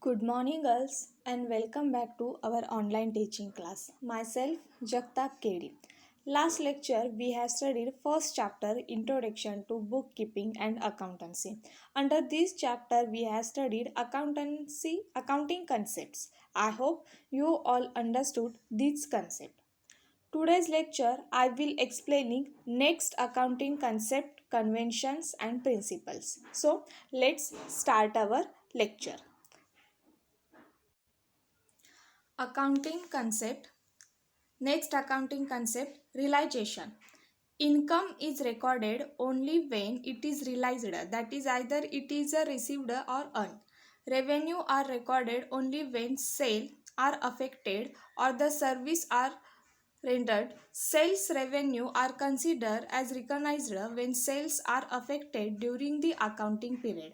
Good morning, girls, and welcome back to our online teaching class. Myself, Jagtap Kedi. Last lecture, we have studied first chapter, Introduction to Bookkeeping and Accountancy. Under this chapter, we have studied accounting concepts. I hope you all understood this concept. Today's lecture, I will explaining next accounting concept, conventions, and principles. So, let's start our lecture. Accounting concept. Next accounting concept, realization. Income is recorded only when it is realized, that is either it is received or earned. Revenue are recorded only when sale are affected or the service are rendered. Sales revenue are considered as recognized when sales are affected during the accounting period,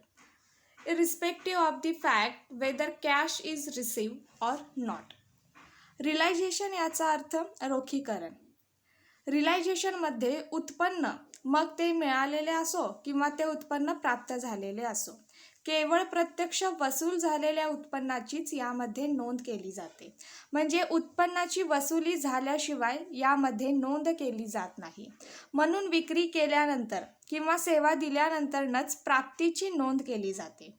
irrespective of the fact whether cash is received or not. Realisation याचा अर्थ रोखीकरण. रिलायझेशनमध्ये उत्पन्न, मग ते मिळालेले असो किंवा ते उत्पन्न प्राप्त झालेले असो, केवळ प्रत्यक्ष वसूल झालेल्या उत्पन्नाचीच यामध्ये नोंद केली जाते. म्हणजे उत्पन्नाची वसुली झाल्याशिवाय यामध्ये नोंद केली जात नाही. म्हणून विक्री केल्यानंतर किंवा सेवा दिल्यानंतरच प्राप्तीची नोंद केली जाते.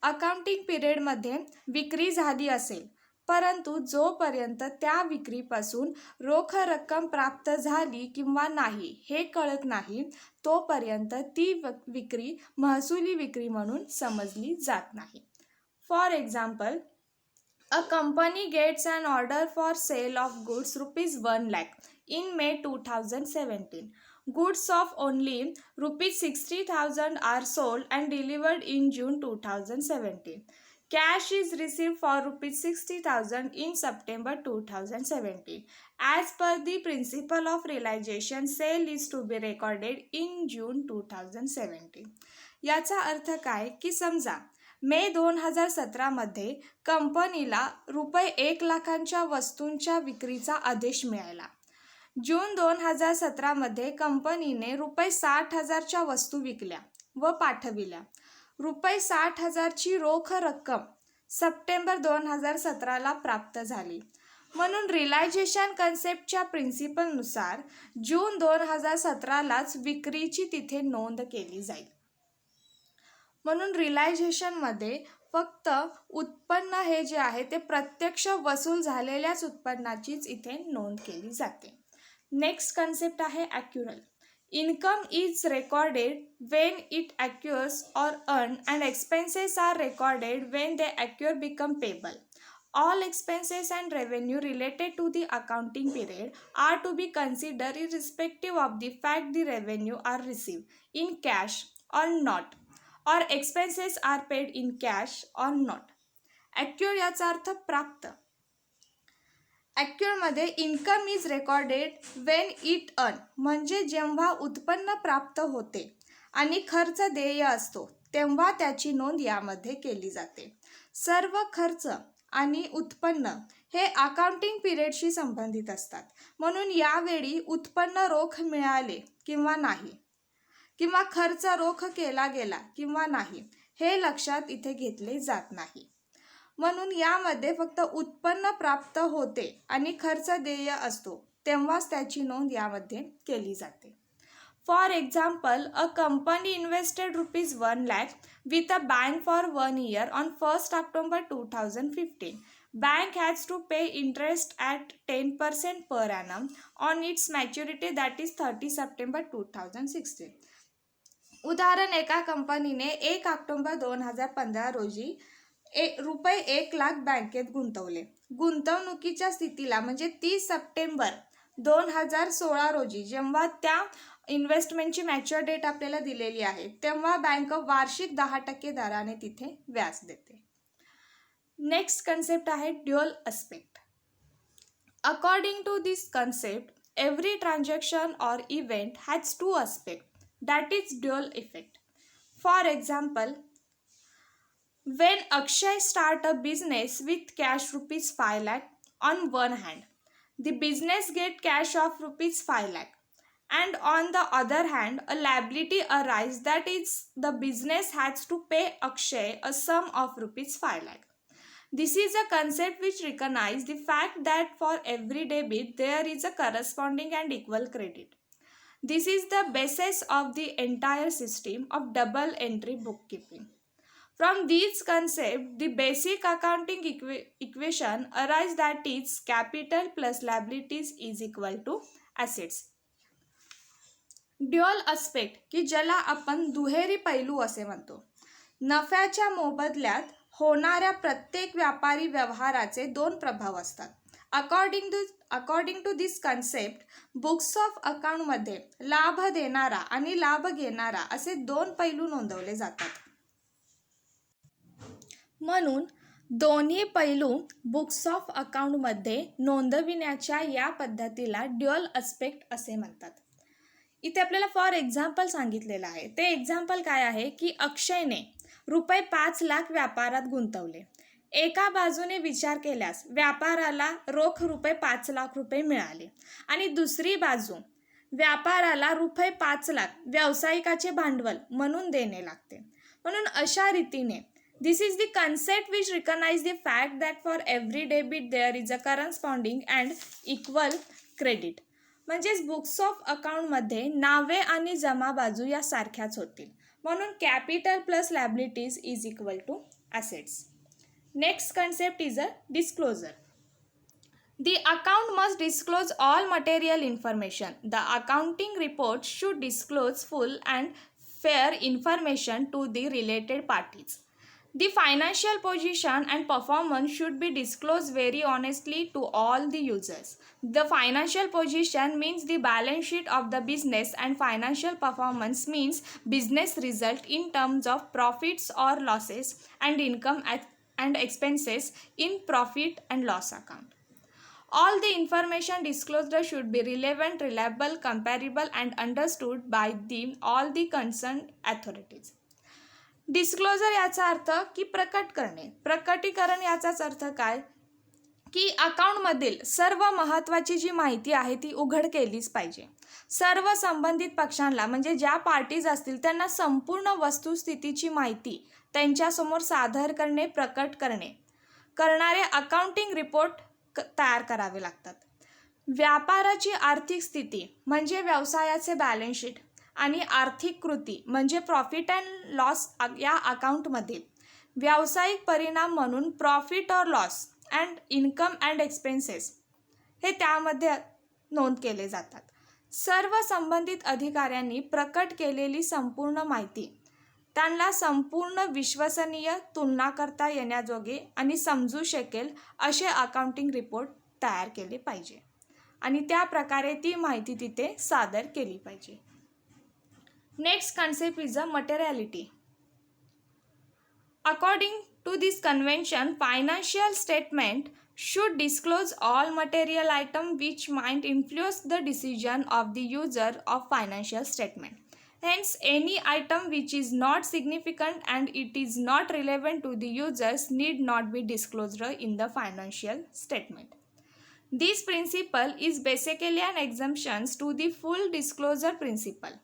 अकाउंटिंग पिरियडमध्ये विक्री झाली असेल, परंतु जोपर्यंत त्या विक्रीपासून रोख रक्कम प्राप्त झाली किंवा नाही हे कळत नाही, तोपर्यंत ती विक्री महसुली विक्री म्हणून समजली जात नाही. For example, a company gets an order for sale of goods rupees 1 lakh in May 2017. Goods of only rupees 60,000 are sold and delivered in June 2017. Cash is received for rupees 60,000 in September 2017. As per the principle of realization, sale is to be recorded in June 2017. याचा अर्थ काय की समजा मे 2017मध्ये कंपनीला रुपये 1 लाखांच्या वस्तूंच्या विक्रीचा आदेश मिळाला. जून 2017मध्ये कंपनीने रुपये 60,000च्या वस्तू विकल्या व पाठविल्या. रुपये 60,000ची रोख रक्कम सप्टेंबर 2017ला प्राप्त झाली. म्हणून रिलायझेशन कन्सेप्टच्या प्रिन्सिपलनुसार जून 2017लाच विक्रीची तिथे नोंद केली जाईल. म्हणून रिलायझेशनमध्ये फक्त उत्पन्न हे जे आहे ते प्रत्यक्ष वसूल झालेल्याच उत्पन्नाचीच इथे नोंद केली जाते. नेक्स्ट कन्सेप्ट आहे ॲक्युरल. Income is recorded when it occurs or earned and expenses are recorded when they occur become payable. All expenses and revenue related to the accounting period are to be considered irrespective of the fact the revenue are received in cash or not, or expenses are paid in cash or not. Accrue याचा अर्थ प्राप्त. ॲक्युअलमध्ये income is recorded when it earn, म्हणजे जेव्हा उत्पन्न प्राप्त होते आणि खर्च देय असतो तेव्हा त्याची नोंद यामध्ये केली जाते. सर्व खर्च आणि उत्पन्न हे अकाउंटिंग पिरियडशी संबंधित असतात. म्हणून यावेळी उत्पन्न रोख मिळाले किंवा नाही किंवा खर्च रोख केला गेला किंवा नाही हे लक्षात इथे घेतले जात नाही. म्हणून यामध्ये फक्त उत्पन्न प्राप्त होते आणि खर्च देय असतो तेव्हाच त्याची नोंद यामध्ये केली जाते. For example, a company invested rupees 1 lakh with a bank for 1 year on 1st October 2015. Bank has to pay interest at 10% per annum on its maturity, that is 30 September 2016. उदाहरण, एका कंपनीने 1 ऑक्टोबर 2015 रोजी रुपये 1 लाख बँकेत गुंतवले. गुंतवणुकीच्या स्थितीला म्हणजे 30 सप्टेंबर 2016 रोजी जेव्हा त्या इन्व्हेस्टमेंटची मॅच्युअर डेट आपल्याला दिलेली आहे तेव्हा बँक वार्षिक 10% दराने तिथे व्याज देते. नेक्स्ट कन्सेप्ट आहे dual aspect. According to this concept, every transaction or event has 2 aspects, that is dual effect. For example, when Akshay start a business with cash rupees 5 lakh on one hand, the business get cash of rupees 5 lakh, and on the other hand a liability arises, that is the business has to pay Akshay a sum of rupees 5 lakh. This is a concept which recognizes the fact that for every debit there is a corresponding and equal credit. This is the basis of the entire system of double entry bookkeeping. From these concepts, the basic accounting equation arises that is capital plus liabilities is equal to assets. Dual aspect की ज्याला आपण दुहेरी पैलू असे म्हणतो. नफ्याच्या मोबदल्यात होणाऱ्या प्रत्येक व्यापारी व्यवहाराचे दोन प्रभाव असतात. According to this concept books of अकाउंटमध्ये लाभ देणारा आणि लाभ घेणारा असे दोन पैलू नोंदवले जातात. म्हणून दोन्ही पैलू बुक्स ऑफ अकाउंटमध्ये नोंदविण्याच्या या पद्धतीला ड्युअल अस्पेक्ट असे म्हणतात. इथे आपल्याला फॉर एक्झाम्पल सांगितलेलं आहे. ते एक्झाम्पल काय आहे की अक्षयने रुपये 5 लाख व्यापारात गुंतवले. एका बाजूने विचार केल्यास व्यापाराला रोख रुपये 5 लाख रुपये मिळाले आणि दुसरी बाजू व्यापाराला रुपये 5 लाख व्यावसायिकाचे भांडवल म्हणून देणे लागते. म्हणून अशा रीतीने this is the concept which recognise the fact that for every debit there is a corresponding and equal credit. म्हणजेच बुक्स ऑफ अकाउंटमध्ये नावे आणि जमा बाजू या सारख्याच होतील. म्हणून capital plus liabilities is equal to assets. Next concept is a disclosure. The account must disclose all material information. The accounting report should disclose full and fair information to the related parties. The financial position and performance should be disclosed very honestly to all the users. The financial position means the balance sheet of the business and financial performance means business result in terms of profits or losses and income and expenses in profit and loss account. All the information disclosed should be relevant, reliable, comparable and understood by all the concerned authorities. Disclosure याचा अर्थ की प्रकट करणे. प्रकटीकरण याचाच अर्थ काय की अकाउंटमधील सर्व महत्त्वाची जी माहिती आहे ती उघड केलीच पाहिजे. सर्व संबंधित पक्षांना म्हणजे ज्या पार्टीज असतील त्यांना संपूर्ण वस्तुस्थितीची माहिती त्यांच्यासमोर सादर करणे, प्रकट करणारे अकाउंटिंग रिपोर्ट तयार करावे लागतात. व्यापाराची आर्थिक स्थिती म्हणजे व्यवसायाचे बॅलन्स शीट आणि आर्थिक कृती म्हणजे प्रॉफिट अँड लॉस या अकाउंटमधील व्यावसायिक परिणाम म्हणून प्रॉफिट और loss and income and expenses हे त्यामध्ये नोंद केले जातात. सर्व संबंधित अधिकाऱ्यांनी प्रकट केलेली संपूर्ण माहिती त्यांना संपूर्ण विश्वसनीय, तुलना करता येण्याजोगे आणि समजू शकेल असे अकाउंटिंग रिपोर्ट तयार केले पाहिजे आणि त्या प्रकारे ती माहिती तिथे सादर केली पाहिजे. Next concept is a materiality. According to this convention financial statement should disclose all material items which might influence the decision of the user of financial statement. Hence, any item which is not significant and it is not relevant to the users need not be disclosed in the financial statement. This principle is basically an exemption to the full disclosure principle.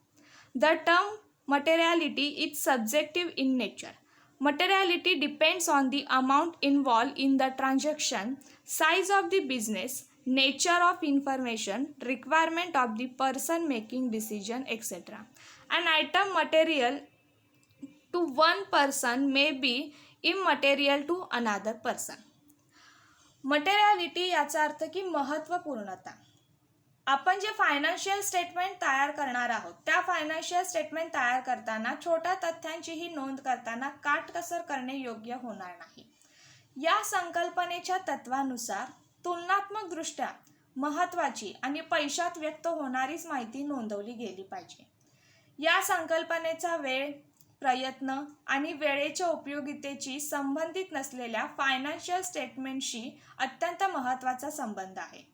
The term materiality is subjective in nature. Materiality depends on the amount involved in the transaction, size of the business, nature of information, requirement of the person making decision, etc. An item material to one person may be immaterial to another person. Materiality याचा अर्थ की महत्त्वपूर्णता. आपण जे financial statement तयार करणार आहोत त्या financial statement तयार करताना छोट्या तथ्यांचीही नोंद करताना काटकसर करणे योग्य होणार नाही. या संकल्पनेच्या तत्वानुसार तुलनात्मकदृष्ट्या महत्त्वाची आणि पैशात व्यक्त होणारीच माहिती नोंदवली गेली पाहिजे. या संकल्पनेचा वेळ, प्रयत्न आणि वेळेच्या उपयोगितेची संबंधित नसलेल्या फायनान्शियल स्टेटमेंटशी अत्यंत महत्त्वाचा संबंध आहे.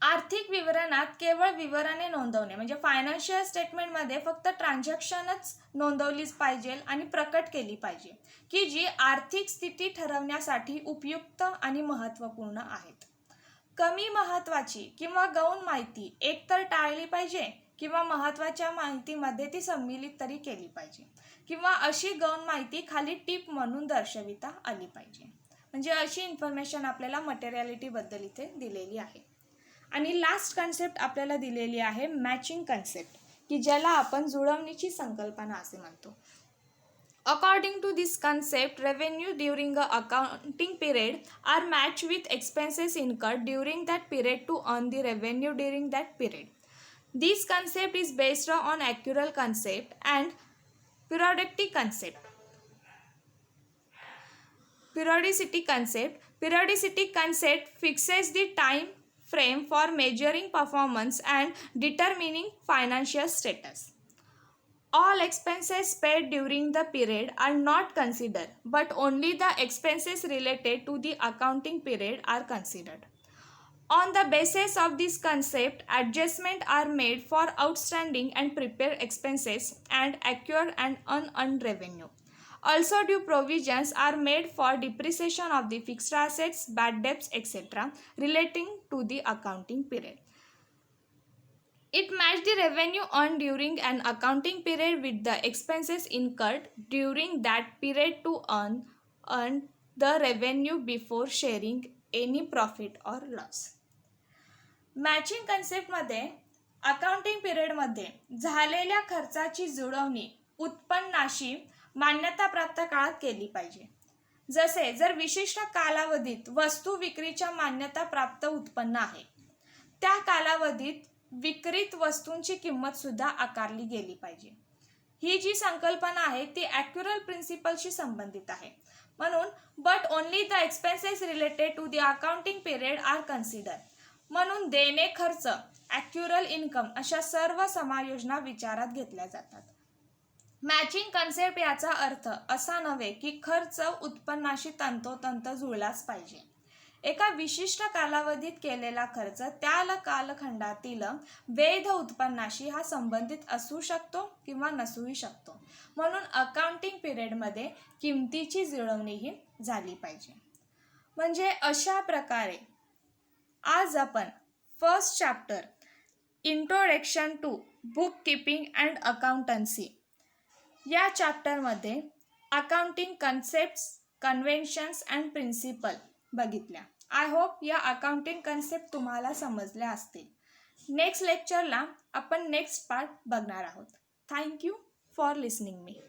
आर्थिक विवरणात केवळ विवरणे नोंदवणे म्हणजे फायनान्शियल स्टेटमेंटमध्ये फक्त ट्रान्झॅक्शनच नोंदवलीच पाहिजे आणि प्रकट केली पाहिजे की जी आर्थिक स्थिती ठरवण्यासाठी उपयुक्त आणि महत्त्वपूर्ण आहेत. कमी महत्त्वाची किंवा गौण माहिती एकतर टाळली पाहिजे किंवा महत्त्वाच्या माहितीमध्ये ती सम्मिलित तरी केली पाहिजे किंवा अशी गौण माहिती खाली टिप म्हणून दर्शविता आली पाहिजे. म्हणजे अशी इन्फॉर्मेशन आपल्याला मटेरियलिटीबद्दल इथे दिलेली आहे. आणि लास्ट कन्सेप्ट आपल्याला दिलेली आहे मॅचिंग कन्सेप्ट, की ज्याला आपण जुळवणीची संकल्पना असे म्हणतो. According to this concept, revenue during a accounting period are matched with expenses incurred during that period to earn the revenue during that period. This concept is based on accrual concept and periodicity concept. Periodicity concept fixes the time frame for measuring performance and determining financial status. All expenses paid during the period are not considered, but only the expenses related to the accounting period are considered. On the basis of this concept, adjustments are made for outstanding and prepared expenses and accrued and unearned revenue. Also, due provisions are made for depreciation of the fixed assets, bad debts, etc. relating to the accounting period. It matched the revenue earned during an accounting period with the expenses incurred during that period to earn the revenue before sharing any profit or loss. Matching कन्सेप्टमध्ये accounting पिरियडमध्ये झालेल्या खर्चाची जुळवणी उत्पन्नाशी मान्यताप्राप्त काळात केली पाहिजे. जसे जर विशिष्ट कालावधीत वस्तू विक्रीच्या मान्यताप्राप्त उत्पन्न आहे, त्या कालावधीत विक्रीत वस्तूंची किंमत सुद्धा आकारली गेली पाहिजे. ही जी संकल्पना आहे ती ॲक्युरल प्रिन्सिपलशी संबंधित आहे. म्हणून but only the expenses related to the accounting period are consider. म्हणून देणे खर्च, ॲक्युरल इन्कम अशा सर्व समायोजना विचारात घेतल्या जातात. मॅचिंग कन्सेप्ट याचा अर्थ असा नव्हे की खर्च उत्पन्नाशी तंतोतंत जुळलाच पाहिजे. एका विशिष्ट कालावधीत केलेला खर्च त्या कालखंडातील वैध उत्पन्नाशी हा संबंधित असू शकतो किंवा नसूही शकतो. म्हणून अकाउंटिंग पिरियडमध्ये किमतीची जुळवणीही झाली पाहिजे. म्हणजे अशा प्रकारे आज आपण first chapter introduction to book keeping and accountancy या चॅप्टरमध्ये accounting concepts, conventions and principle बघितल्या. आय होप या अकाउंटिंग कन्सेप्ट तुम्हाला समजल्या असतील. नेक्स्ट लेक्चरला आपण नेक्स्ट पार्ट बघणार आहोत. Thank you for listening me.